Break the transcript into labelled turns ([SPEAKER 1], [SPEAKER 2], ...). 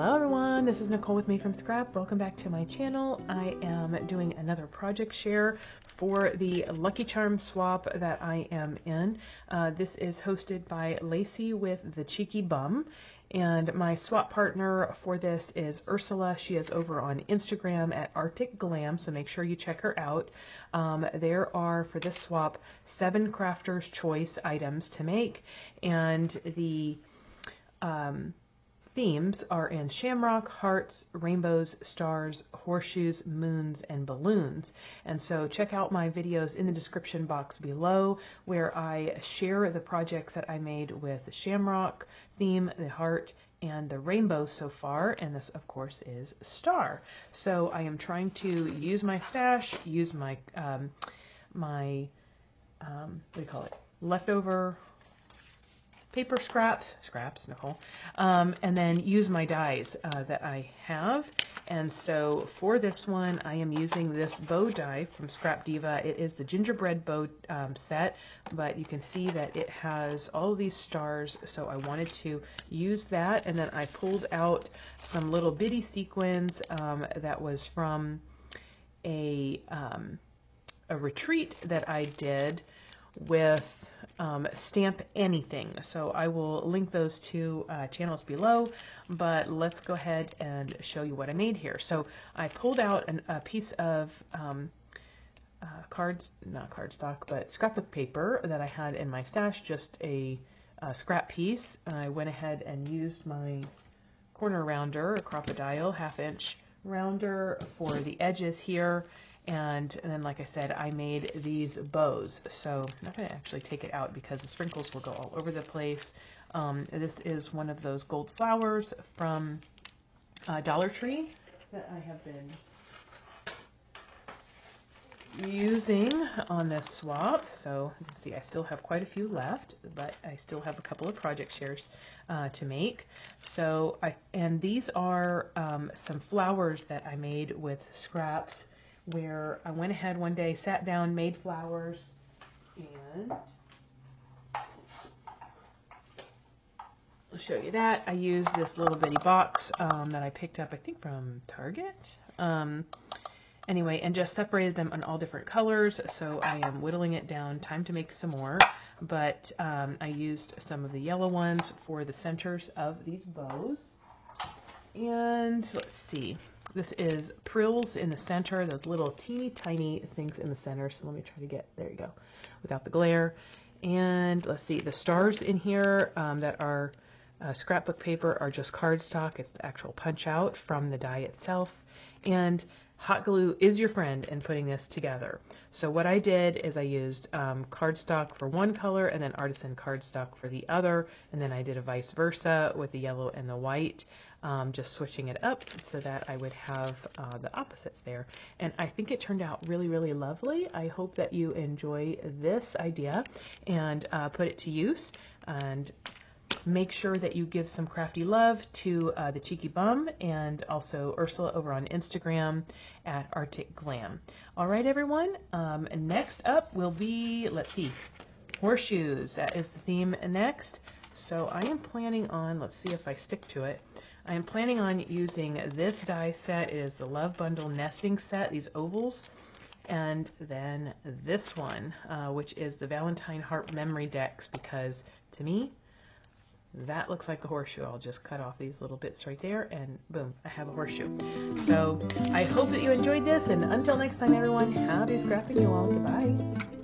[SPEAKER 1] Hello everyone, this is Nicole with Made from Scrap. Welcome back to my channel. I am doing another project share for the Lucky Charm swap that I am in. This is hosted by Lacy with the Cheeky Bum, and my swap partner for this is Ursula. She is over on Instagram at Arctic Glam, so make sure you check her out. There are, for this swap, 7 Crafter's Choice items to make, and the themes are in shamrock, hearts, rainbows, stars, horseshoes, moons, and balloons. And so check out my videos in the description box below where I share the projects that I made with the shamrock theme, the heart, and the rainbow so far. And this, of course, is star. So I am trying to use my stash, use my, what do you call it, leftover paper scraps, Nicole, and then use my dies that I have. And so for this one, I am using this bow die from Scrap Diva. It is the gingerbread bow set, but you can see that it has all of these stars, so I wanted to use that. And then I pulled out some little bitty sequins that was from a retreat that I did with Stamp Anything. So I will link those two channels below, but let's go ahead and show you what I made here. So I pulled out a piece of not cardstock, but scrapbook paper that I had in my stash, just a scrap piece. I went ahead and used my corner rounder, a crocodile 1/2 inch rounder for the edges here. And then, like I said, I made these bows. So I'm not going to actually take it out because the sprinkles will go all over the place. This is one of those gold flowers from Dollar Tree that I have been using on this swap. So you can see I still have quite a few left, but I still have a couple of project shares to make. So and these are some flowers that I made with scraps, where I went ahead one day, sat down, made flowers, and I'll show you that. I used this little bitty box that I picked up, I think from Target. Anyway, and just separated them on all different colors. So I am whittling it down, time to make some more. But I used some of the yellow ones for the centers of these bows. And let's see. This is prills in the center, those little teeny tiny things in the center. So let me try to get, there you go, without the glare. And let's see, the stars in here that are scrapbook paper are just cardstock. It's the actual punch out from the die itself. And hot glue is your friend in putting this together. So what I did is I used cardstock for one color and then artisan cardstock for the other, and then I did a vice versa with the yellow and the white, just switching it up so that I would have the opposites there. And I think it turned out really, really lovely. I hope that you enjoy this idea and put it to use. And make sure that you give some crafty love to the Cheeky Bum and also Ursula over on Instagram at Arctic Glam. All right, everyone. Next up will be, let's see, horseshoes. That is the theme next. So I am planning on, let's see if I stick to it. I am planning on using this die set. It is the Love Bundle Nesting Set, these ovals. And then this one, which is the Valentine Heart Memory Decks, because to me, that looks like a horseshoe. I'll just cut off these little bits right there and boom, I have a horseshoe. So I hope that you enjoyed this, and until next time, everyone, happy scrapping you all. Goodbye.